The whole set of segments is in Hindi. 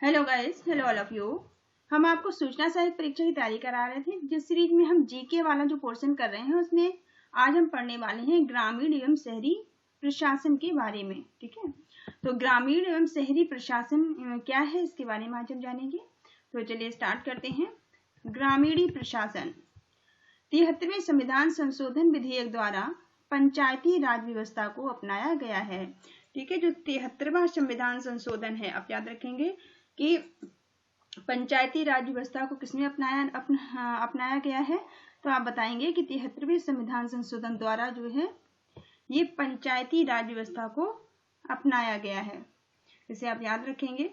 Hello guys, hello all of you. हम आपको सूचना सहायक परीक्षा की तैयारी करा रहे थे। जिस सीरीज में हम जीके वाला जो पोर्शन कर रहे हैं उसमें आज हम पढ़ने वाले हैं ग्रामीण एवं शहरी प्रशासन के बारे में। ठीक है, तो ग्रामीण एवं शहरी प्रशासन क्या है इसके बारे में आज हम जानेंगे। तो चलिए स्टार्ट करते हैं। ग्रामीण प्रशासन 73वें संविधान संशोधन विधेयक द्वारा पंचायती राज व्यवस्था को अपनाया गया है। ठीक है, जो 73वां संविधान संशोधन है, आप याद रखेंगे कि पंचायती राज व्यवस्था को किसने अपनाया गया है। तो आप बताएंगे कि 73वें संविधान संशोधन द्वारा जो है ये पंचायती राज व्यवस्था को अपनाया गया है, इसे आप याद रखेंगे।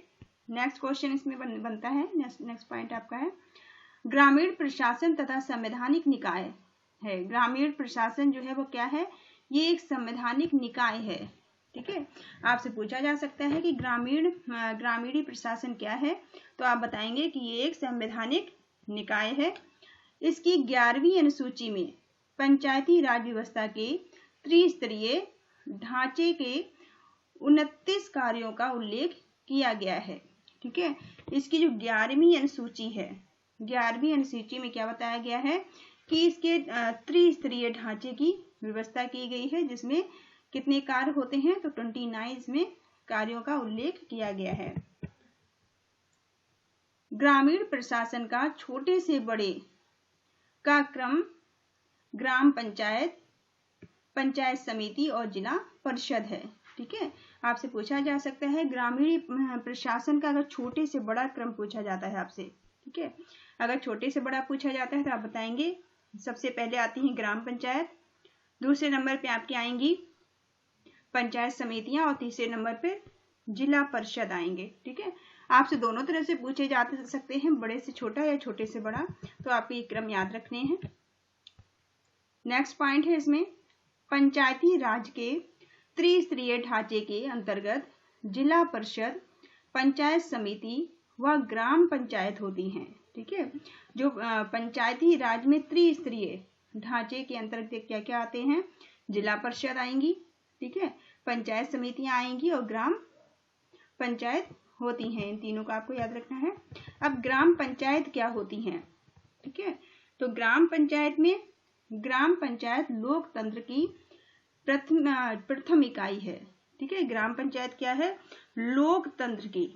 नेक्स्ट क्वेश्चन इसमें बनता है, नेक्स्ट पॉइंट आपका है ग्रामीण प्रशासन तथा संवैधानिक निकाय है। ग्रामीण प्रशासन जो है वो क्या है, ये एक संवैधानिक निकाय है। ठीक है, आपसे पूछा जा सकता है कि ग्रामीणी प्रशासन क्या है, तो आप बताएंगे कि ये एक संवैधानिक निकाय है। इसकी 11वीं अनुसूची में पंचायती राज व्यवस्था के त्रिस्तरीय ढांचे के 29 कार्यों का उल्लेख किया गया है। ठीक है, इसकी जो 11वीं अनुसूची है, 11वीं अनुसूची में क्या बताया गया है कि इसके त्रिस्तरीय ढांचे की व्यवस्था की गई है, जिसमें कितने कार्य होते हैं, तो 29 में कार्यों का उल्लेख किया गया है। ग्रामीण प्रशासन का छोटे से बड़े का क्रम ग्राम पंचायत, पंचायत समिति और जिला परिषद है। ठीक है, आपसे पूछा जा सकता है ग्रामीण प्रशासन का अगर छोटे से बड़ा क्रम पूछा जाता है आपसे। ठीक है, अगर छोटे से बड़ा पूछा जाता है तो आप बताएंगे सबसे पहले आती है ग्राम पंचायत, दूसरे नंबर पे आपकी आएंगी पंचायत समितियां और तीसरे नंबर पे जिला परिषद आएंगे। ठीक है, आपसे दोनों तरह से पूछे जा सकते हैं, बड़े से छोटा या छोटे से बड़ा, तो आपको ये क्रम याद रखने हैं। नेक्स्ट पॉइंट है इसमें पंचायती राज के त्रिस्तरीय ढांचे के अंतर्गत जिला परिषद, पंचायत समिति व ग्राम पंचायत होती हैं। ठीक है, जो पंचायती राज में त्रिस्तरीय ढांचे के अंतर्गत क्या क्या आते हैं, जिला परिषद आएंगी, ठीक है, पंचायत समितियां आएंगी और ग्राम पंचायत होती हैं। इन तीनों का आपको याद रखना है। अब ग्राम पंचायत क्या होती हैं। ठीक है, तो ग्राम पंचायत में ग्राम पंचायत लोकतंत्र की प्रथम इकाई है। ठीक है, ग्राम पंचायत क्या है, लोकतंत्र की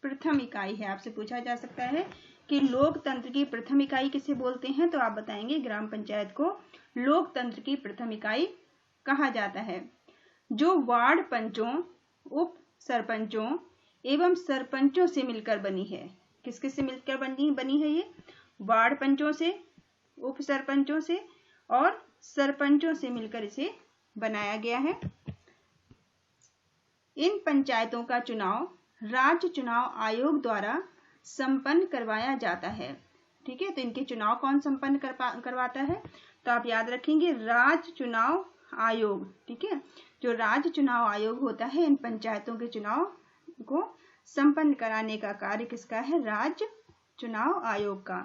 प्रथम इकाई है। आपसे पूछा जा सकता है कि लोकतंत्र की प्रथम इकाई किसे बोलते हैं, तो आप बताएंगे ग्राम पंचायत को लोकतंत्र की प्रथम इकाई कहा जाता है, जो वार्ड पंचों, उप सरपंचों एवं सरपंचों से मिलकर बनी है। किस किस से मिलकर बनी है ये, वार्ड पंचों से, उप सरपंचों से और सरपंचों से मिलकर इसे बनाया गया है। इन पंचायतों का चुनाव राज्य चुनाव आयोग द्वारा संपन्न करवाया जाता है। ठीक है, तो इनके चुनाव कौन संपन्न करवाता है, तो आप याद रखेंगे राज्य चुनाव आयोग। ठीक है, जो राज्य चुनाव आयोग होता है, इन पंचायतों के चुनाव को संपन्न कराने का कार्य किसका है, राज्य चुनाव आयोग का।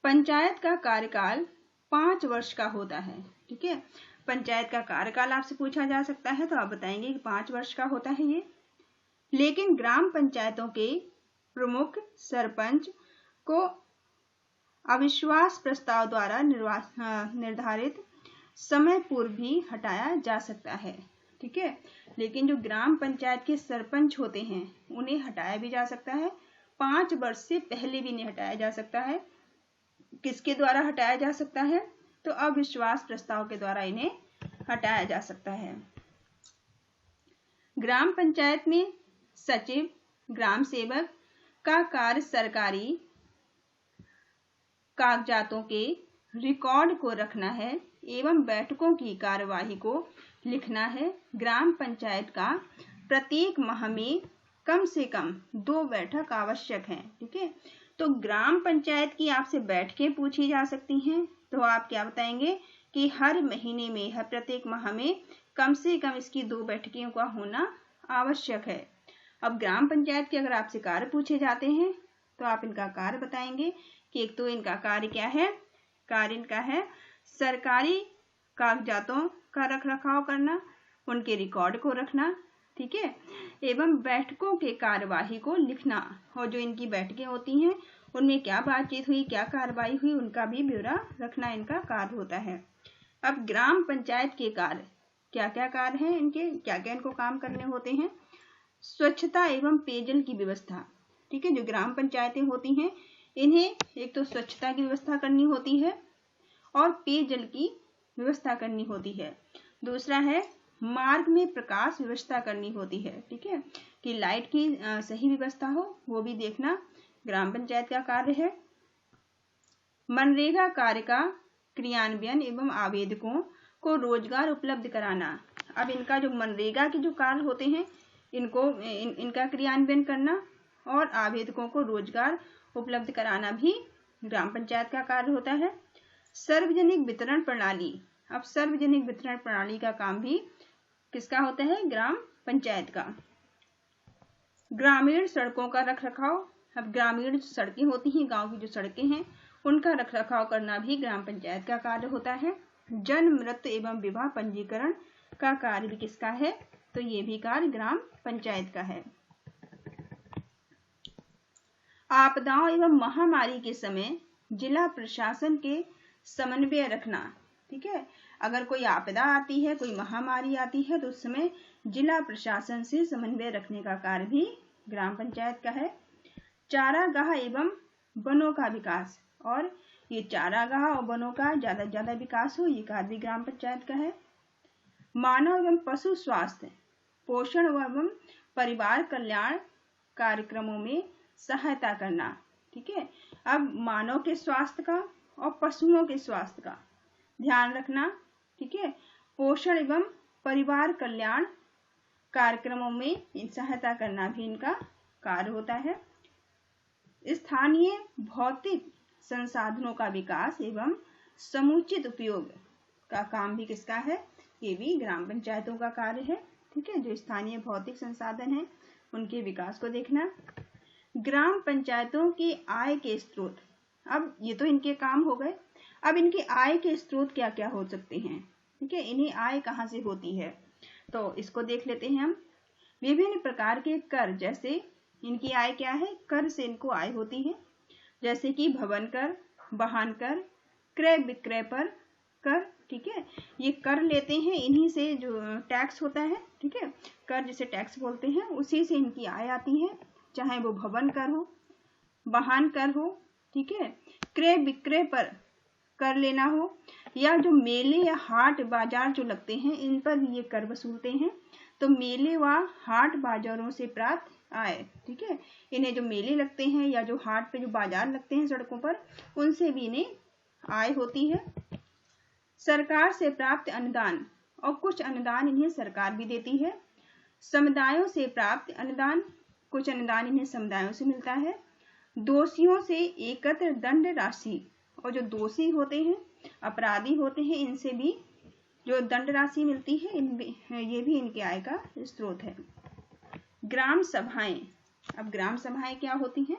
पंचायत का कार्यकाल 5 वर्ष का होता है। ठीक है, पंचायत का कार्यकाल आपसे पूछा जा सकता है, तो आप बताएंगे कि 5 वर्ष का होता है ये। लेकिन ग्राम पंचायतों के प्रमुख सरपंच को अविश्वास प्रस्ताव द्वारा निर्धारित समय पूर्व भी हटाया जा सकता है। ठीक है, लेकिन जो ग्राम पंचायत के सरपंच होते हैं उन्हें हटाया भी जा सकता है, 5 वर्ष से पहले भी नहीं हटाया जा सकता है। किसके द्वारा हटाया जा सकता है, तो अविश्वास प्रस्ताव के द्वारा इन्हें हटाया जा सकता है। ग्राम पंचायत में सचिव, ग्राम सेवक का कार्य सरकारी कागजातों के रिकॉर्ड को रखना है एवं बैठकों की कार्यवाही को लिखना है। ग्राम पंचायत का प्रत्येक माह में कम से कम 2 बैठक आवश्यक है। ठीक है, तो ग्राम पंचायत की आपसे बैठकें पूछी जा सकती हैं, तो आप क्या बताएंगे कि हर महीने में, हर प्रत्येक माह में कम से कम इसकी 2 बैठकों का होना आवश्यक है। अब ग्राम पंचायत के अगर आपसे कार्य पूछे जाते हैं तो आप इनका कार्य बताएंगे कि एक तो इनका कार्य क्या है, कार्य इनका है सरकारी कागजातों का रख रखाव करना, उनके रिकॉर्ड को रखना, ठीक है, एवं बैठकों के कार्यवाही को लिखना, और जो इनकी बैठकें होती हैं उनमें क्या बातचीत हुई, क्या कार्रवाई हुई, उनका भी ब्यौरा रखना इनका कार्य होता है। अब ग्राम पंचायत के कार्य क्या क्या कार्य हैं इनके, क्या क्या इनको काम करने होते हैं। स्वच्छता एवं पेयजल की व्यवस्था, ठीक है, जो ग्राम पंचायतें होती हैं इन्हें एक तो स्वच्छता की व्यवस्था करनी होती है और पेयजल की व्यवस्था करनी होती है। दूसरा है मार्ग में प्रकाश व्यवस्था करनी होती है, ठीक है, कि लाइट की सही व्यवस्था हो, वो भी देखना ग्राम पंचायत का कार्य है। मनरेगा कार्य का क्रियान्वयन एवं आवेदकों को रोजगार उपलब्ध कराना। अब इनका जो मनरेगा के जो कार्य होते हैं इनका क्रियान्वयन करना और आवेदकों को रोजगार उपलब्ध कराना भी ग्राम पंचायत का कार्य होता है। सार्वजनिक वितरण प्रणाली, अब सार्वजनिक वितरण प्रणाली का काम भी किसका होता है, ग्राम पंचायत का। ग्रामीण सड़कों का रखरखाव, अब ग्रामीण सड़कें होती हैं, गांव की जो सड़कें हैं उनका रखरखाव करना भी ग्राम पंचायत का कार्य होता है। जन्म मृत्यु एवं विवाह पंजीकरण का कार्य भी किसका है, तो ये भी कार्य ग्राम पंचायत का है। आपदाओं एवं महामारी के समय जिला प्रशासन के समन्वय रखना, ठीक है, अगर कोई आपदा आती है, कोई महामारी आती है तो उस समय जिला प्रशासन से समन्वय रखने का कार्य भी ग्राम पंचायत का है। चारागाह एवं वनों का विकास, और ये चारागाह और वनों का ज्यादा से ज्यादा विकास हो, ये कार्य भी ग्राम पंचायत का है। मानव एवं पशु स्वास्थ्य, पोषण एवं परिवार कल्याण कार्यक्रमों में सहायता करना, ठीक है, अब मानव के स्वास्थ्य का और पशुओं के स्वास्थ्य का ध्यान रखना, ठीक है, पोषण एवं परिवार कल्याण कार्यक्रमों में सहायता करना भी इनका कार्य होता है। स्थानीय भौतिक संसाधनों का विकास एवं समुचित उपयोग का काम भी किसका है, ये भी ग्राम पंचायतों का कार्य है, ठीक है, जो स्थानीय भौतिक संसाधन है उनके विकास को देखना। ग्राम पंचायतों की आय के स्रोत, अब ये तो इनके काम हो गए, अब इनके आय के स्रोत क्या क्या हो सकते हैं, ठीक है, इन्हें आय कहाँ से होती है, तो इसको देख लेते हैं हम। विभिन्न प्रकार के कर, जैसे इनकी आय क्या है, कर से इनको आय होती है, जैसे कि भवन कर, वाहन कर, क्रय विक्रय पर कर, ठीक है, ये कर लेते हैं, इन्हीं से जो टैक्स होता है, ठीक है, कर जिसे टैक्स बोलते हैं, उसी से इनकी आय आती है, चाहे वो भवन कर हो, वाहन कर हो, ठीक है, क्रय विक्रय पर कर लेना हो, या जो मेले या हाट बाजार जो लगते हैं इन पर भी ये कर वसूलते हैं। तो मेले व हाट बाजारों से प्राप्त आय, ठीक है, इन्हें जो मेले लगते हैं या जो हाट पे जो बाजार लगते हैं सड़कों पर, उनसे भी इन्हें आय होती है। सरकार से प्राप्त अनुदान, और कुछ अनुदान इन्हें सरकार भी देती है। समुदायों से प्राप्त अनुदान, कुछ अनुदान इन्हें समुदायों से मिलता है। दोषियों से एकत्र दंड राशि, और जो दोषी होते हैं, अपराधी होते हैं, इनसे भी जो दंड राशि मिलती है, ये भी इनके आय का स्रोत है। ग्राम सभाएं, अब ग्राम सभाएं क्या होती हैं,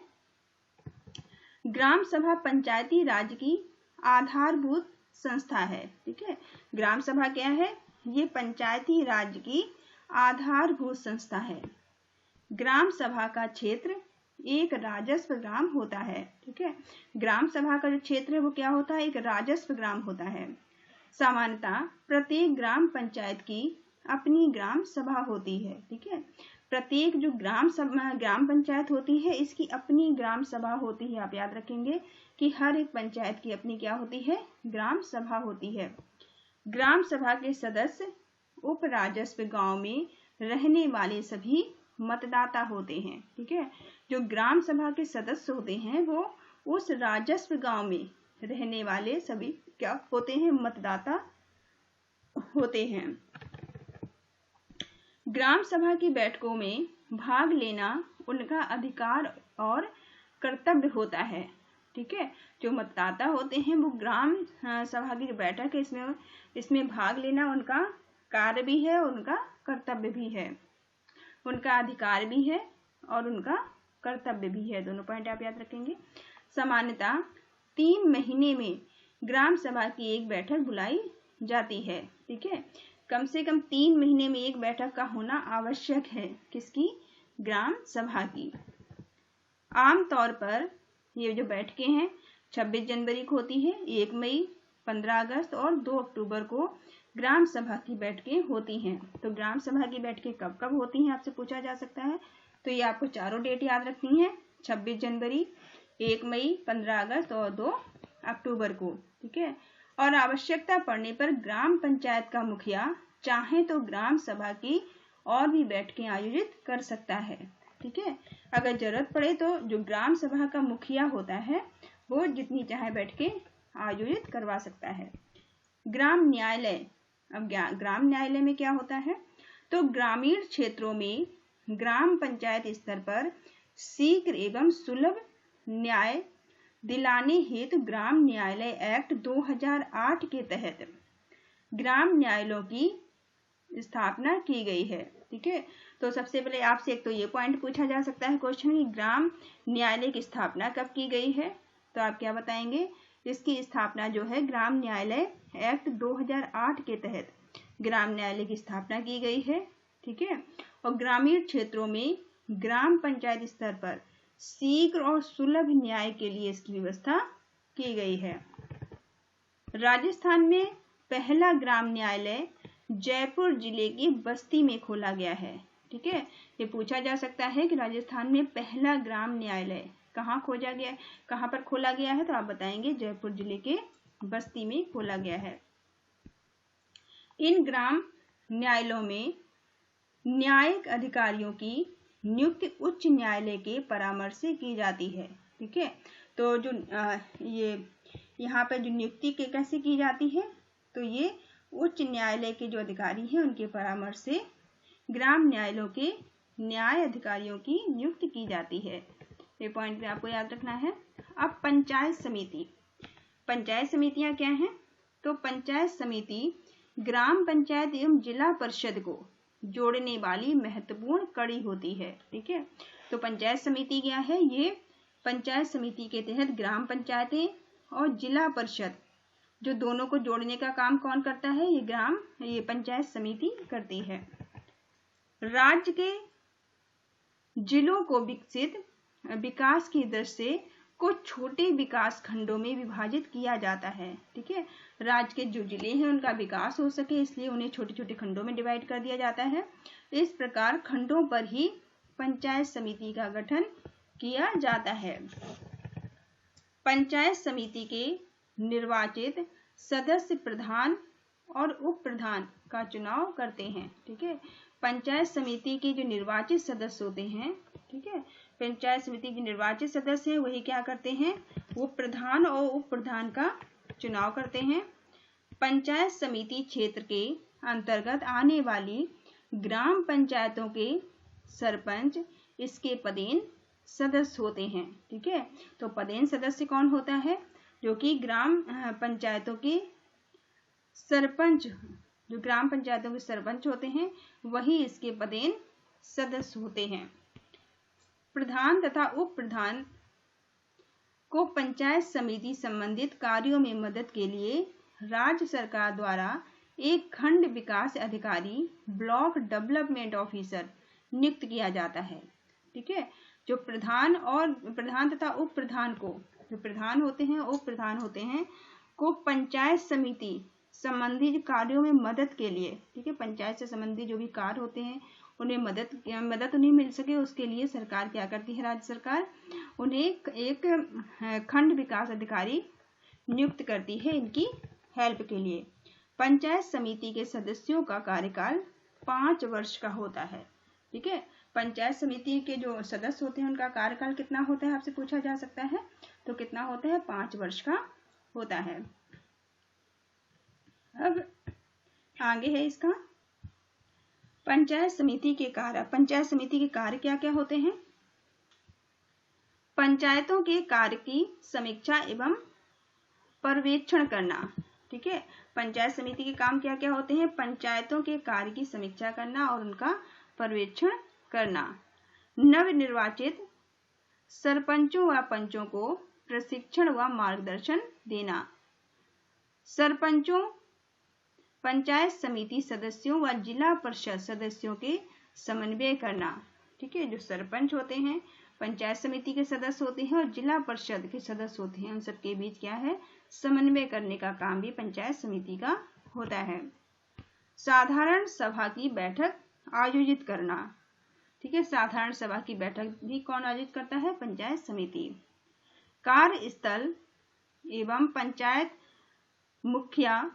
ग्राम सभा पंचायती राज की आधारभूत संस्था है, ठीक है, ग्राम सभा क्या है, ये पंचायती राज की आधारभूत संस्था है। ग्राम सभा का क्षेत्र एक राजस्व ग्राम होता है, ठीक है, ग्राम सभा का जो क्षेत्र है वो क्या होता है, एक राजस्व ग्राम होता है। सामान्यतः प्रत्येक ग्राम पंचायत की अपनी ग्राम सभा होती है, ठीक है, प्रत्येक जो ग्राम पंचायत होती है इसकी अपनी ग्राम सभा होती है। आप याद रखेंगे कि हर एक पंचायत की अपनी क्या होती है, ग्राम सभा होती है। ग्राम सभा के सदस्य उप राजस्व गांव में रहने वाले सभी मतदाता होते हैं, ठीक है, जो ग्राम सभा के सदस्य होते हैं वो उस राजस्व गांव में रहने वाले सभी क्या होते हैं, मतदाता होते हैं। ग्राम सभा की बैठकों में भाग लेना उनका अधिकार और कर्तव्य होता है, ठीक है, जो मतदाता होते हैं वो ग्राम सभा की जो बैठक है इसमें भाग लेना उनका कार्य भी है, उनका कर्तव्य भी है, उनका अधिकार भी है और उनका कर्तव्य भी है, दोनों पॉइंट आप याद रखेंगे। सामान्यतः 3 महीने में ग्राम सभा की एक बैठक बुलाई जाती है, ठीक है, कम से कम 3 महीने में एक बैठक का होना आवश्यक है। किसकी? ग्राम सभा की। आमतौर पर ये जो बैठकें हैं 26 जनवरी को होती है, 1 मई, 15 अगस्त और 2 अक्टूबर को ग्राम सभा की बैठकें होती हैं। तो ग्राम सभा की बैठकें कब कब होती हैं आपसे पूछा जा सकता है। तो ये आपको चारों डेट याद रखनी है, 26 जनवरी, 1 मई, 15 अगस्त और 2 अक्टूबर को। ठीक है। और आवश्यकता पड़ने पर ग्राम पंचायत का मुखिया चाहे तो ग्राम सभा की और भी बैठकें आयोजित कर सकता है। ठीक है। अगर जरूरत पड़े तो जो ग्राम सभा का मुखिया होता है वो जितनी चाहे बैठकें आयोजित करवा सकता है। ग्राम न्यायालय। अब ग्राम न्यायालय में क्या होता है? तो ग्रामीण क्षेत्रों में ग्राम पंचायत स्तर पर शीघ्र एवं सुलभ न्याय दिलाने हेतु ग्राम न्यायालय एक्ट 2008 के तहत ग्राम न्यायालयों की स्थापना की गई है। ठीक है। तो सबसे पहले आपसे एक तो ये पॉइंट पूछा जा सकता है क्वेश्चन कि ग्राम न्यायालय की स्थापना कब की गई है। तो आप क्या बताएंगे? इसकी स्थापना जो है ग्राम न्यायालय एक्ट 2008 के तहत ग्राम न्यायालय की स्थापना की गई है। ठीक है। और ग्रामीण क्षेत्रों में ग्राम पंचायत स्तर पर शीघ्र और सुलभ न्याय के लिए इसकी व्यवस्था की गई है। राजस्थान में पहला ग्राम न्यायालय जयपुर जिले की बस्ती में खोला गया है। ठीक है। ये पूछा जा सकता है कि राजस्थान में पहला ग्राम न्यायालय कहाँ खोजा गया, कहाँ पर खोला गया है। तो आप बताएंगे जयपुर जिले के बस्ती में खोला गया है। इन ग्राम न्यायालयों में न्यायिक अधिकारियों की नियुक्ति उच्च न्यायालय के परामर्श से की जाती है। ठीक है। तो जो ये यहाँ पर जो नियुक्ति के कैसे की जाती है, तो ये उच्च न्यायालय के जो अधिकारी हैं उनके परामर्श से ग्राम न्यायालयों के न्याय अधिकारियों की नियुक्ति की जाती है। ये पॉइंट भी आपको याद रखना है। अब पंचायत समिति। पंचायत समितियां क्या हैं? तो पंचायत समिति ग्राम पंचायत एवं जिला परिषद को जोड़ने वाली महत्वपूर्ण कड़ी होती है। ठीक है। तो पंचायत समिति क्या है? ये पंचायत समिति के तहत ग्राम पंचायतें और जिला परिषद जो दोनों को जोड़ने का काम कौन करता है? ये पंचायत समिति करती है। राज्य के जिलों को विकास की दृष्टि से कुछ छोटे विकास खंडों में विभाजित किया जाता है। ठीक है। राज्य के जो जिले हैं उनका विकास हो सके इसलिए उन्हें छोटे छोटे खंडों में डिवाइड कर दिया जाता है। इस प्रकार खंडों पर ही पंचायत समिति का गठन किया जाता है। पंचायत समिति के निर्वाचित सदस्य प्रधान और उप प्रधान का चुनाव करते हैं। ठीक है। पंचायत समिति के जो निर्वाचित सदस्य होते हैं, ठीक है, पंचायत समिति के निर्वाचित सदस्य हैं वही क्या करते हैं? वो प्रधान और उप प्रधान का चुनाव करते हैं। पंचायत समिति क्षेत्र के अंतर्गत आने वाली ग्राम पंचायतों के सरपंच इसके पदेन सदस्य होते हैं। ठीक है। तो पदेन सदस्य कौन होता है? जो कि ग्राम पंचायतों के सरपंच, जो ग्राम पंचायतों के सरपंच होते हैं वही इसके पदेन सदस्य होते हैं। प्रधान तथा उप प्रधान को पंचायत समिति संबंधित कार्यों में मदद के लिए राज्य सरकार द्वारा एक खंड विकास अधिकारी, ब्लॉक डेवलपमेंट ऑफिसर नियुक्त किया जाता है। ठीक है। जो प्रधान तथा उप प्रधान को, जो प्रधान होते हैं उप प्रधान होते हैं को पंचायत समिति संबंधी कार्यों में मदद के लिए, ठीक है, पंचायत से संबंधित जो भी कार्य होते हैं उन्हें मदद उन्हें मिल सके उसके लिए सरकार क्या करती है? राज्य सरकार उन्हें एक खंड विकास अधिकारी नियुक्त करती है इनकी हेल्प के लिए। पंचायत समिति के सदस्यों का कार्यकाल 5 वर्ष का होता है। ठीक है। पंचायत समिति के जो सदस्य होते हैं उनका कार्यकाल कितना होता है आपसे पूछा जा सकता है। तो कितना होता है? 5 वर्ष का होता है। अब आगे है इसका पंचायत समिति के कार्य। पंचायत समिति के कार्य क्या क्या होते हैं? पंचायतों के कार्य की समीक्षा एवं पर्यवेक्षण करना। ठीक है। पंचायत समिति के काम क्या क्या होते हैं? पंचायतों के कार्य की समीक्षा करना और उनका पर्यवेक्षण करना। नवनिर्वाचित सरपंचों व पंचों को प्रशिक्षण व मार्गदर्शन देना। सरपंचों पंचायत समिति सदस्यों व जिला परिषद सदस्यों के समन्वय करना। ठीक है, जो सरपंच होते हैं, पंचायत समिति के सदस्य होते हैं और जिला परिषद के सदस्य होते हैं, उन सबके बीच क्या है, समन्वय करने का काम भी पंचायत समिति का होता है। साधारण सभा की बैठक आयोजित करना। ठीक है, साधारण सभा की बैठक भी कौन आयोजित करता है, पंचायत समिति। कार्यस्थल एवं पंचायत मुखिया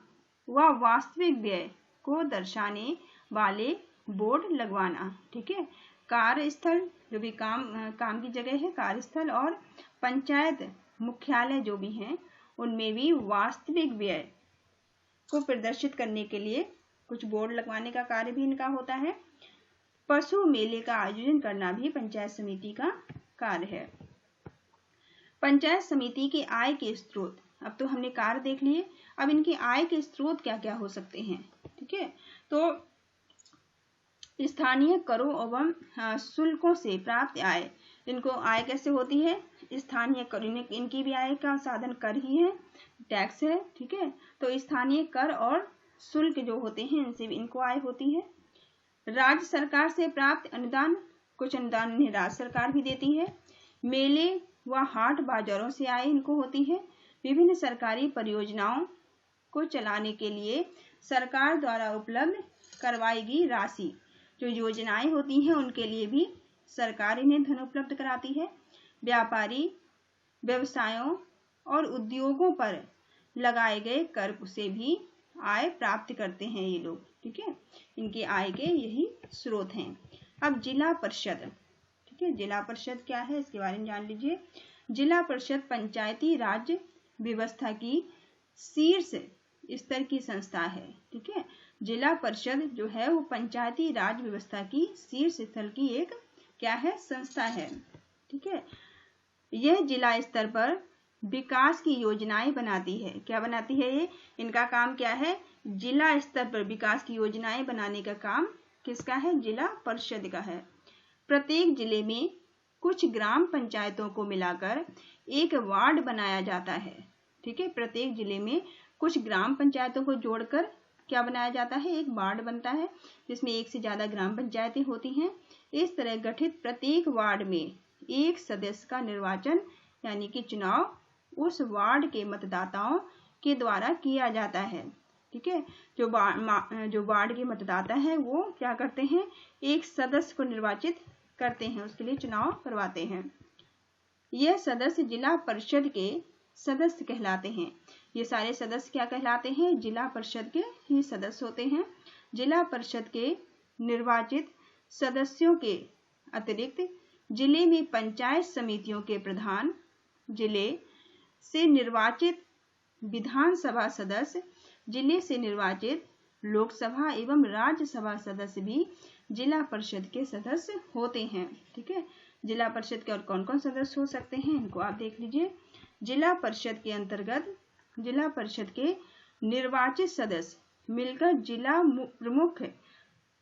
व वास्तविक व्यय को दर्शाने वाले बोर्ड लगवाना। ठीक है, कार्यस्थल जो भी काम की जगह है, कार्यस्थल, और पंचायत मुख्यालय जो भी हैं, उनमें भी वास्तविक व्यय को प्रदर्शित करने के लिए कुछ बोर्ड लगवाने का कार्य भी इनका होता है। पशु मेले का आयोजन करना भी पंचायत समिति का कार्य है। पंचायत समिति की आय के स्रोत, अब तो हमने कार्य देख लिए, अब इनकी आय के स्रोत क्या क्या हो सकते हैं। ठीक है, तो स्थानीय करों एवं शुल्कों से प्राप्त आय, इनको आय कैसे होती है, स्थानीय कर, इनकी भी आय का साधन कर ही है, टैक्स है। ठीक है, तो स्थानीय कर और शुल्क जो होते हैं, इनसे भी इनको आय होती है। राज्य सरकार से प्राप्त अनुदान, कुछ अनुदान इन्हें राज्य सरकार भी देती है। मेले व हाट बाजारों से आय इनको होती है। विभिन्न सरकारी परियोजनाओं को चलाने के लिए सरकार द्वारा उपलब्ध करवाई गई राशि, जो योजनाएं होती हैं उनके लिए भी सरकार इन्हें धन उपलब्ध कराती है। व्यापारी व्यवसायों और उद्योगों पर लगाए गए कर से भी आय प्राप्त करते हैं ये लोग। ठीक है, इनके आय के यही स्रोत हैं। अब जिला परिषद, ठीक है, जिला परिषद क्या है इसके बारे में जान लीजिए। जिला परिषद पंचायती राज व्यवस्था की शीर्ष स्तर की संस्था है। ठीक है, जिला परिषद जो है वो पंचायती राज व्यवस्था की शीर्ष स्तर की एक क्या है, संस्था है। ठीक है, यह जिला स्तर पर विकास की योजनाएं बनाती है। क्या बनाती है ये, इनका काम क्या है, जिला स्तर पर विकास की योजनाएं बनाने का काम किसका है, जिला परिषद का है। प्रत्येक जिले में कुछ ग्राम पंचायतों को मिलाकर एक वार्ड बनाया जाता है। ठीक है, प्रत्येक जिले में कुछ ग्राम पंचायतों को जोड़कर क्या बनाया जाता है, एक वार्ड बनता है, जिसमें एक से ज्यादा ग्राम पंचायतें होती हैं। इस तरह गठित प्रत्येक वार्ड में एक सदस्य का निर्वाचन यानी कि चुनाव उस वार्ड के मतदाताओं के द्वारा किया जाता है। ठीक है, जो वार्ड के मतदाता हैं वो क्या करते हैं, एक सदस्य को निर्वाचित करते हैं, उसके लिए चुनाव करवाते हैं। यह सदस्य जिला परिषद के सदस्य कहलाते हैं। ये सारे सदस्य क्या कहलाते हैं, जिला परिषद के ही सदस्य होते हैं। जिला परिषद के निर्वाचित सदस्यों के अतिरिक्त जिले में पंचायत समितियों के प्रधान, जिले से निर्वाचित विधानसभा सदस्य, जिले से निर्वाचित लोकसभा एवं राज्यसभा सदस्य भी जिला परिषद के सदस्य होते हैं। ठीक है, जिला परिषद के और कौन कौन सदस्य हो सकते हैं इनको आप देख लीजिए। जिला परिषद के अंतर्गत जिला परिषद के निर्वाचित सदस्य मिलकर जिला प्रमुख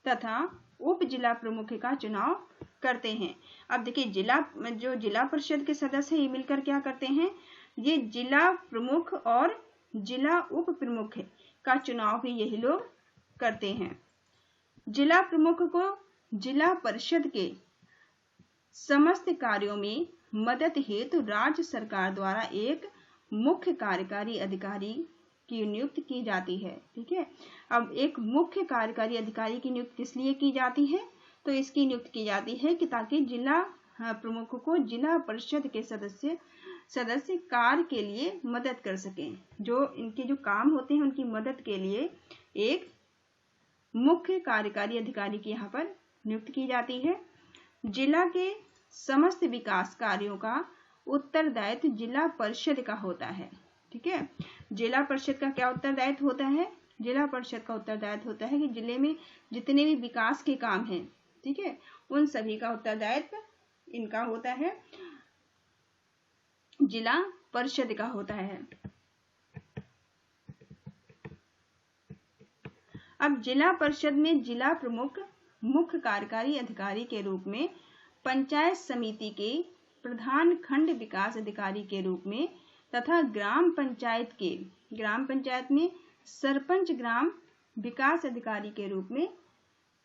तथा उप जिला प्रमुख का चुनाव करते हैं। अब देखिए, जिला परिषद के सदस्य ये मिलकर क्या करते हैं, ये जिला प्रमुख और जिला उप प्रमुख का चुनाव भी यही लोग करते हैं। जिला प्रमुख को जिला परिषद के समस्त कार्यों में मदद हेतु राज्य सरकार द्वारा एक मुख्य कार्यकारी अधिकारी की नियुक्ति की जाती है। ठीक है, अब एक मुख्य कार्यकारी अधिकारी की नियुक्ति किस लिए की जाती है, तो इसकी नियुक्ति की जाती है कि ताकि जिला प्रमुख को जिला परिषद के सदस्य कार्य के लिए मदद कर सकें। जो इनके जो काम होते हैं उनकी मदद के लिए एक मुख्य कार्यकारी अधिकारी की यहाँ पर नियुक्ति की जाती है। जिला के समस्त विकास कार्यों का उत्तरदायित्व जिला परिषद का होता है। ठीक है, जिला परिषद का क्या उत्तरदायित्व होता है, जिला परिषद का उत्तरदायित्व होता है कि जिले में जितने भी विकास के काम हैं, ठीक है, उन सभी का उत्तरदायित्व इनका होता है, जिला परिषद का होता है। अब जिला परिषद में जिला प्रमुख मुख्य कार्यकारी अधिकारी के रूप में, पंचायत समिति के प्रधान खंड विकास अधिकारी के रूप में तथा ग्राम पंचायत में सरपंच ग्राम विकास अधिकारी के रूप में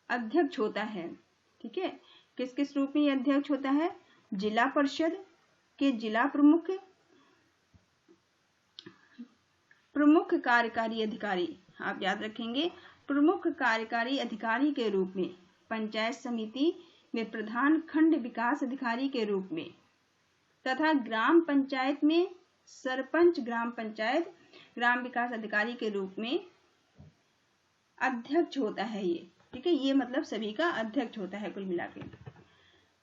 अध्यक्ष होता है। ठीक है, किस किस रूप में ये अध्यक्ष होता है? जिला परिषद के जिला प्रमुख कार्यकारी अधिकारी, आप याद रखेंगे, प्रमुख कार्यकारी अधिकारी के रूप में, पंचायत समिति में प्रधान खंड विकास अधिकारी के रूप में, तथा ग्राम पंचायत में सरपंच ग्राम पंचायत ग्राम विकास अधिकारी के रूप में अध्यक्ष होता है ये। ठीक है, ये मतलब सभी का अध्यक्ष होता है कुल मिला के।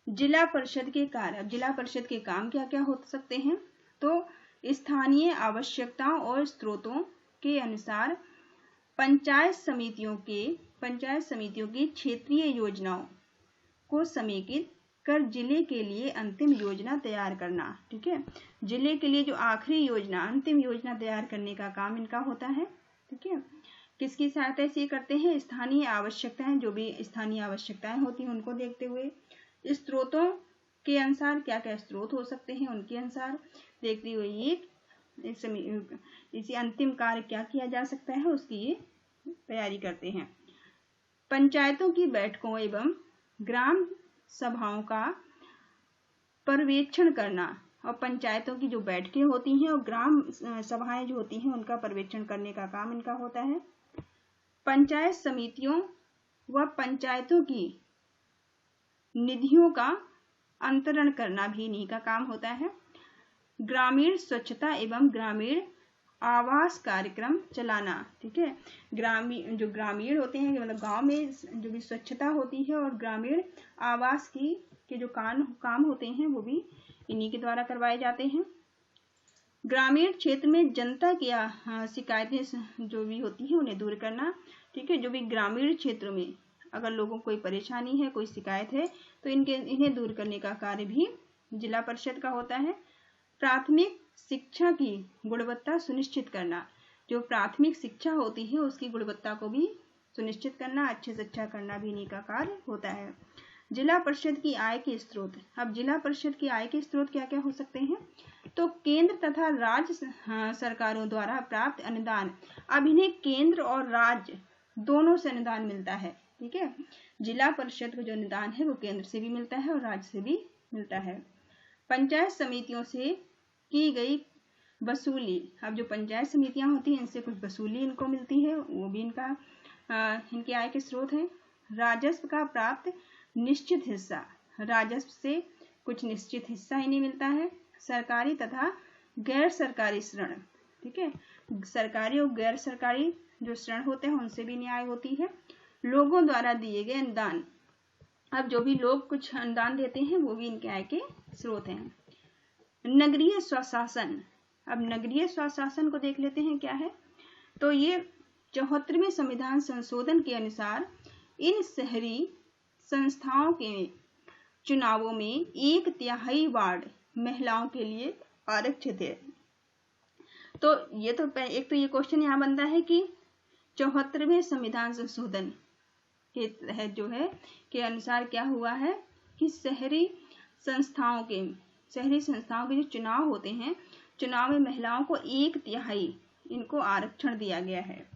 जिला परिषद के कार्य, अब जिला परिषद के काम क्या क्या हो सकते हैं? तो स्थानीय आवश्यकताओं और स्रोतों के अनुसार पंचायत समितियों की क्षेत्रीय योजनाओं को समेकित कर जिले के लिए अंतिम योजना तैयार करना। ठीक है, जिले के लिए जो आखिरी योजना, अंतिम योजना तैयार करने का काम इनका होता है। ठीक है, किसकी सहायता से करते हैं? स्थानीय आवश्यकताएं, जो भी स्थानीय आवश्यकताएं होती हैं उनको देखते हुए, स्रोतों के अनुसार क्या क्या स्रोत हो सकते हैं उनके अनुसार देखते हुए ये इसी अंतिम कार्य क्या किया जा सकता है उसकी ये तैयारी करते हैं। पंचायतों की बैठकों एवं ग्राम सभाओं का पर्यवेक्षण करना, और पंचायतों की जो बैठकें होती हैं और ग्राम सभाएं जो होती हैं उनका पर्यवेक्षण करने का काम इनका होता है। पंचायत समितियों व पंचायतों की निधियों का अंतरण करना भी इन्हीं का काम होता है। ग्रामीण स्वच्छता एवं ग्रामीण आवास कार्यक्रम चलाना। ठीक है, ग्रामीण होते हैं, मतलब गांव में जो भी स्वच्छता होती है और ग्रामीण आवास के जो काम होते हैं वो भी इन्हीं के द्वारा करवाए जाते हैं। ग्रामीण क्षेत्र में जनता की शिकायतें जो भी होती हैं उन्हें दूर करना। ठीक है, जो भी ग्रामीण क्षेत्रों में अगर लोगों को कोई परेशानी है, कोई शिकायत है, तो इन्हें दूर करने का कार्य भी जिला परिषद का होता है। प्राथमिक शिक्षा की गुणवत्ता सुनिश्चित करना, जो प्राथमिक शिक्षा होती है उसकी गुणवत्ता को भी सुनिश्चित करना, अच्छे से अच्छा करना भी इन्हीं का कार्य होता है। जिला परिषद की आय के स्रोत, अब जिला परिषद की आय के स्रोत क्या क्या हो सकते हैं? तो केंद्र तथा राज्य सरकारों द्वारा प्राप्त अनुदान, अब इन्हें केंद्र और राज्य दोनों से अनुदान मिलता है। ठीक है, जिला परिषद का जो अनुदान है वो केंद्र से भी मिलता है और राज्य से भी मिलता है। पंचायत समितियों से की गई वसूली, अब जो पंचायत समितियां होती हैं इनसे कुछ वसूली इनको मिलती है, वो भी इनके आय के स्रोत हैं। राजस्व का प्राप्त निश्चित हिस्सा, राजस्व से कुछ निश्चित हिस्सा इन्हें मिलता है। सरकारी तथा गैर सरकारी ऋण, ठीक है, सरकारी और गैर सरकारी जो ऋण होते हैं उनसे भी न्याय होती है। लोगों द्वारा दिए गए अनुदान, अब जो भी लोग कुछ अनुदान देते हैं वो भी इनके आय के स्रोत हैं। नगरीय स्वशासन, अब नगरीय स्वशासन को देख लेते हैं क्या है। तो ये 74वें संविधान संशोधन के अनुसार इन शहरी संस्थाओं के चुनावों में 1/3 वार्ड महिलाओं के लिए आरक्षित है। तो ये तो एक तो ये क्वेश्चन यहाँ बनता है कि 74वें संविधान संशोधन के तहत जो है के अनुसार क्या हुआ है कि शहरी संस्थाओं के जो चुनाव होते हैं, चुनाव में महिलाओं को 1/3 इनको आरक्षण दिया गया है।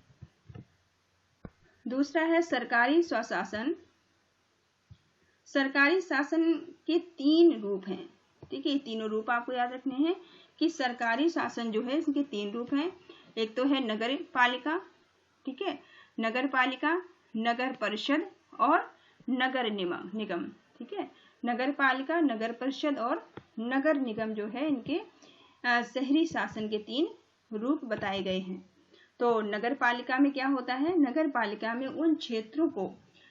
दूसरा है सरकारी स्वशासन। सरकारी शासन के 3 रूप हैं। ठीक है, ये तीनों रूप आपको याद रखने हैं कि सरकारी शासन जो है इसके 3 रूप हैं। एक तो है नगर पालिका, ठीक है, नगर पालिका, नगर परिषद और नगर निगम। ठीक है, नगर पालिका, नगर परिषद और नगर निगम जो है इनके शहरी शासन के 3 रूप बताए गए हैं। तो नगर पालिका में क्या होता है? नगर पालिका में उन क्षेत्रों को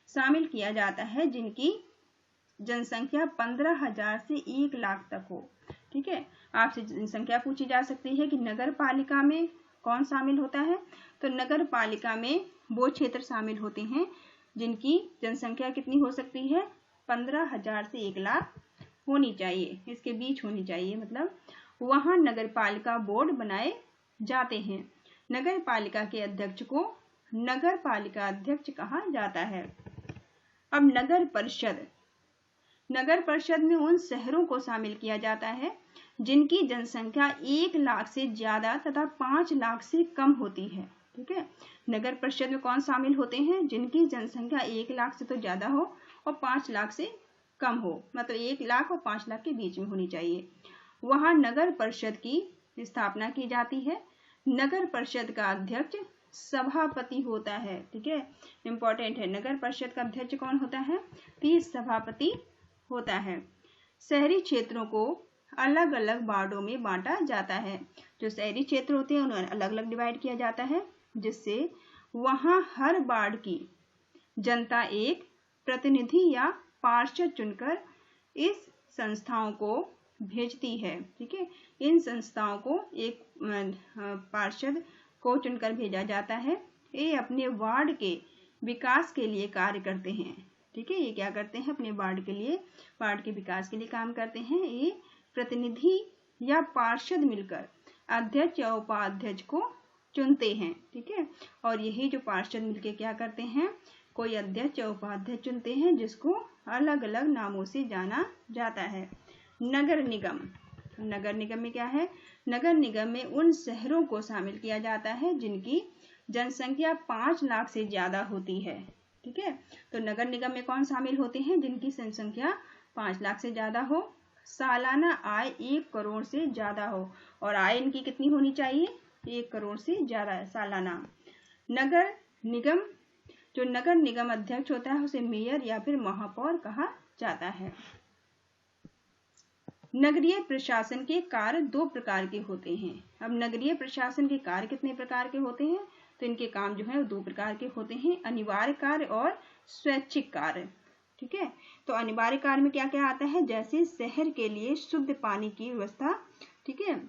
शामिल किया जाता है जिनकी जनसंख्या 15,000 से 1 लाख तक हो। ठीक है, आपसे जनसंख्या पूछी जा सकती है कि नगर पालिका में कौन शामिल होता है। तो नगर पालिका में वो क्षेत्र शामिल होते हैं जिनकी जनसंख्या कितनी हो सकती है? 15,000 से 1 लाख होनी चाहिए, इसके बीच होनी चाहिए, मतलब वहां नगर पालिका बोर्ड बनाए जाते हैं। नगर पालिका के अध्यक्ष को नगर पालिका अध्यक्ष कहा जाता है। अब नगर परिषद में उन शहरों को शामिल किया जाता है जिनकी जनसंख्या 1 लाख से ज्यादा तथा 5 लाख से कम होती है। ठीक है। नगर परिषद में कौन शामिल होते हैं? जिनकी जनसंख्या 1 लाख से तो ज्यादा हो और 5 लाख से कम हो, मतलब 1 लाख और 5 लाख के बीच में होनी चाहिए। वहां नगर परिषद की स्थापना की जाती है। नगर परिषद का अध्यक्ष सभापति होता है, ठीक है, इंपॉर्टेंट है। नगर परिषद का अध्यक्ष कौन होता है? तो सभापति होता है। शहरी क्षेत्रों को अलग अलग वार्डों में बांटा जाता है। जो शहरी क्षेत्र होते हैं उन्हें अलग अलग डिवाइड किया जाता है, जिससे वहां हर वार्ड की जनता एक प्रतिनिधि या पार्षद चुनकर इस संस्थाओं को भेजती है, ठीक है। इन संस्थाओं को एक पार्षद को चुनकर भेजा जाता है। ये अपने वार्ड के विकास के लिए कार्य करते हैं, ठीक है। ये क्या करते हैं? अपने वार्ड के लिए, वार्ड के विकास के लिए काम करते हैं। ये प्रतिनिधि या पार्षद मिलकर अध्यक्ष या उपाध्यक्ष को चुनते हैं, ठीक है। और यही जो पार्षद मिलकर क्या करते हैं? कोई अध्यक्ष या उपाध्यक्ष चुनते हैं, जिसको अलग अलग नामों से जाना जाता है। नगर निगम, नगर निगम में क्या है? नगर निगम में उन शहरों को शामिल किया जाता है जिनकी जनसंख्या 5 लाख से ज्यादा होती है, ठीक है। तो नगर निगम में कौन शामिल होते हैं? जिनकी जनसंख्या 5 लाख से ज्यादा हो, सालाना आय 1 करोड़ से ज्यादा हो, और आय इनकी कितनी होनी चाहिए? 1 करोड़ से ज्यादा सालाना। नगर निगम, जो नगर निगम अध्यक्ष होता है उसे मेयर या फिर महापौर कहा जाता है। नगरीय प्रशासन के कार्य 2 प्रकार के होते हैं। अब नगरीय प्रशासन के कार्य कितने प्रकार के होते हैं? तो इनके काम जो है वो 2 प्रकार के होते हैं, अनिवार्य कार्य और स्वैच्छिक कार्य, ठीक है। तो अनिवार्य कार्य में क्या क्या आता है? जैसे शहर के लिए शुद्ध पानी की व्यवस्था, ठीक है,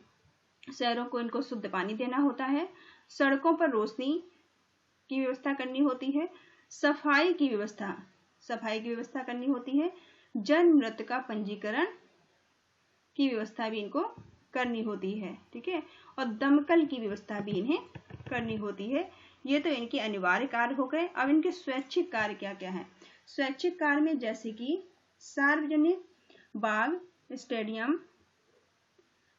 शहरों को इनको शुद्ध पानी देना होता है। सड़कों पर रोशनी की व्यवस्था करनी होती है। सफाई की व्यवस्था करनी होती है। जन्म मृत्यु का पंजीकरण की व्यवस्था भी इनको करनी होती है, ठीक है। और दमकल की व्यवस्था भी इन्हें करनी होती है। ये तो इनके अनिवार्य कार्य हो गए। अब इनके स्वैच्छिक कार्य क्या क्या है? स्वैच्छिक कार्य में जैसे कि सार्वजनिक बाग, स्टेडियम,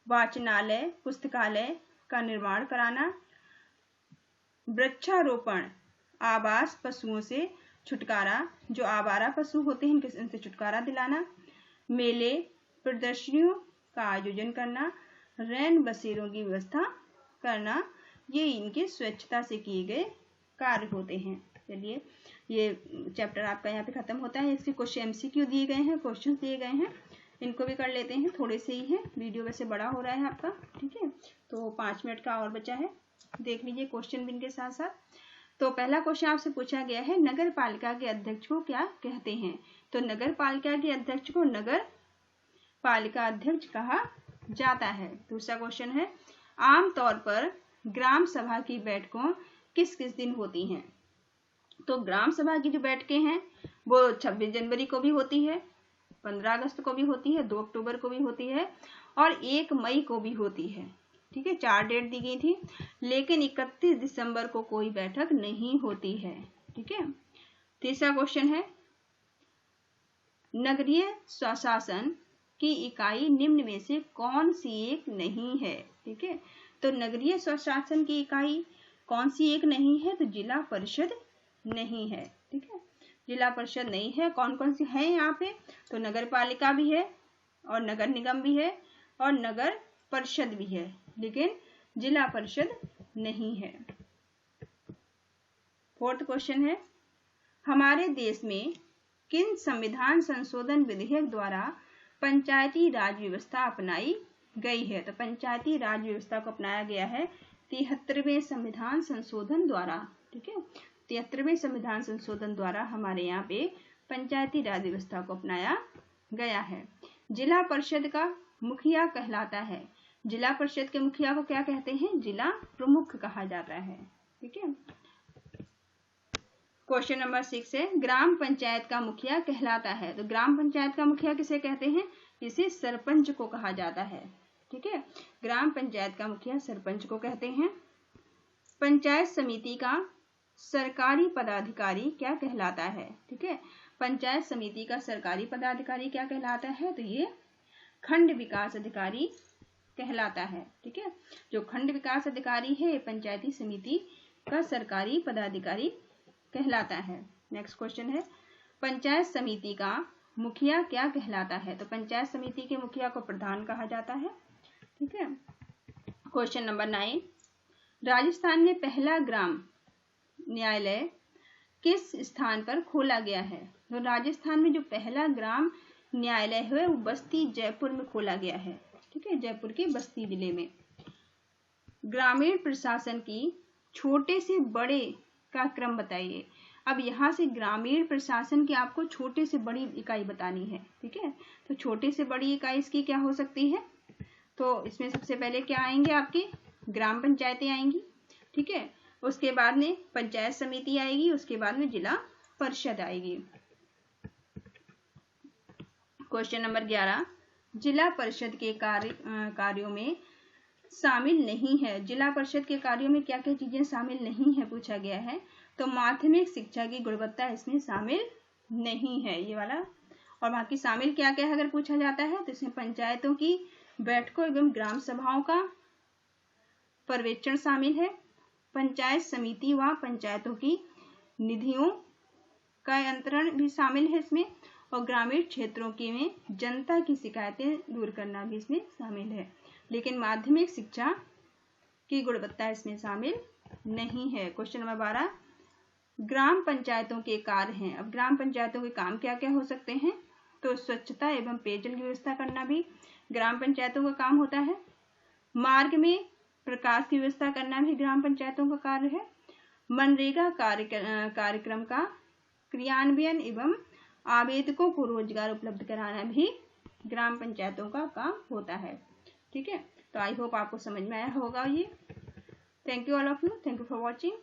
वाचनालय, पुस्तकालय का निर्माण कराना, वृक्षारोपण, आवास पशुओं से छुटकारा, जो आवारा पशु होते हैं इनसे छुटकारा दिलाना, मेले प्रदर्शनियों का आयोजन करना, रैन बसेरों की व्यवस्था करना, ये इनके स्वच्छता से किए गए कार्य होते हैं। चलिए, ये चैप्टर आपका यहाँ पे खत्म होता है। इसके कुछ MCQ दिए गए हैं, क्वेश्चन दिए गए हैं, इनको भी कर लेते हैं। थोड़े से ही है, वीडियो वैसे बड़ा हो रहा है आपका, ठीक है। तो 5 मिनट का और बचा है, देख लीजिए क्वेश्चन भी इनके साथ साथ। तो पहला क्वेश्चन आपसे पूछा गया है, नगर पालिका के अध्यक्ष को क्या कहते हैं? तो नगर पालिका के अध्यक्ष को नगर पालिका अध्यक्ष कहा जाता है। दूसरा क्वेश्चन है, आमतौर पर ग्राम सभा की बैठकों किस किस दिन होती हैं? तो ग्राम सभा की जो बैठकें हैं वो 26 जनवरी को भी होती है, 15 अगस्त को भी होती है, 2 अक्टूबर को भी होती है और 1 मई को भी होती है, ठीक है। 4 डेट दी गई थी, लेकिन 31 दिसंबर को कोई बैठक नहीं होती है, ठीक है। तीसरा क्वेश्चन है, नगरीय स्वशासन की इकाई निम्न में से कौन सी एक नहीं है? ठीक है, तो नगरीय स्वशासन की इकाई कौन सी एक नहीं है? तो जिला परिषद नहीं है, ठीक है, जिला परिषद नहीं है। कौन कौन सी है यहाँ पे? तो नगर पालिका भी है और नगर निगम भी है और नगर परिषद भी है, लेकिन जिला परिषद नहीं है। फोर्थ क्वेश्चन है, हमारे देश में किन संविधान संशोधन विधेयक द्वारा पंचायती राज व्यवस्था अपनाई गई है? तो पंचायती राज व्यवस्था को अपनाया गया है 73वें संविधान संशोधन द्वारा, ठीक है। 73वें संविधान संशोधन द्वारा हमारे यहाँ पे पंचायती राज व्यवस्था को अपनाया गया है। जिला परिषद का मुखिया कहलाता है, जिला परिषद के मुखिया को क्या कहते हैं? जिला प्रमुख कहा जाता है, ठीक है। क्वेश्चन नंबर 6 है, ग्राम पंचायत का मुखिया कहलाता है। तो ग्राम पंचायत का मुखिया किसे कहते हैं? इसे सरपंच को कहा जाता है, ठीक है। ग्राम पंचायत का मुखिया सरपंच को कहते हैं। पंचायत समिति का सरकारी पदाधिकारी क्या कहलाता है? ठीक है, पंचायत समिति का सरकारी पदाधिकारी क्या कहलाता है? तो ये खंड विकास अधिकारी कहलाता है, ठीक है। जो खंड विकास अधिकारी है पंचायती समिति का सरकारी पदाधिकारी कहलाता है। नेक्स्ट क्वेश्चन है, पंचायत समिति का मुखिया क्या कहलाता है? तो पंचायत समिति के मुखिया को प्रधान कहा जाता है। ठीक है। क्वेश्चन नंबर 9, राजस्थान में पहला ग्राम न्यायालय किस स्थान पर खोला गया है? तो राजस्थान में जो पहला ग्राम न्यायालय है वो बस्ती जयपुर में खोला गया है। ठीक है, जयपुर के बस्ती जिले में। ग्रामीण प्रशासन की छोटे से बड़े का क्रम बताइए। अब यहाँ से ग्रामीण प्रशासन की आपको छोटे से बड़ी इकाई बतानी है। ठीक है, तो छोटे से बड़ी इकाई इसकी क्या हो सकती है? तो इसमें सबसे पहले क्या आएंगे? आपकी ग्राम पंचायतें आएंगी। ठीक है, उसके बाद में पंचायत समिति आएगी, उसके बाद में जिला परिषद आएगी। क्वेश्चन नंबर 11, जिला परिषद के कार्यों में शामिल नहीं है। जिला परिषद के कार्यों में क्या क्या चीजें शामिल नहीं है पूछा गया है। तो माध्यमिक शिक्षा की गुणवत्ता इसमें शामिल नहीं है, ये वाला। और बाकी शामिल क्या क्या है अगर पूछा जाता है तो इसमें पंचायतों की बैठकों एवं ग्राम सभाओं का पर्यवेक्षण शामिल है, पंचायत समिति व पंचायतों की निधियों का अंतरण भी शामिल है इसमें, और ग्रामीण क्षेत्रों के में जनता की शिकायतें दूर करना भी इसमें शामिल है। लेकिन माध्यमिक शिक्षा की गुणवत्ता इसमें शामिल नहीं है। क्वेश्चन नंबर 12, ग्राम पंचायतों के कार्य हैं। अब ग्राम पंचायतों के काम क्या क्या हो सकते हैं? तो स्वच्छता एवं पेयजल की व्यवस्था करना भी ग्राम पंचायतों का काम होता है। मार्ग में प्रकाश की व्यवस्था करना भी ग्राम पंचायतों का कार्य है। मनरेगा कार्यक्रम का क्रियान्वयन एवं आवेदकों को रोजगार उपलब्ध कराना भी ग्राम पंचायतों का काम होता है। ठीक है, तो आई होप आपको समझ में आया होगा ये। Thank you all of you, thank you for watching.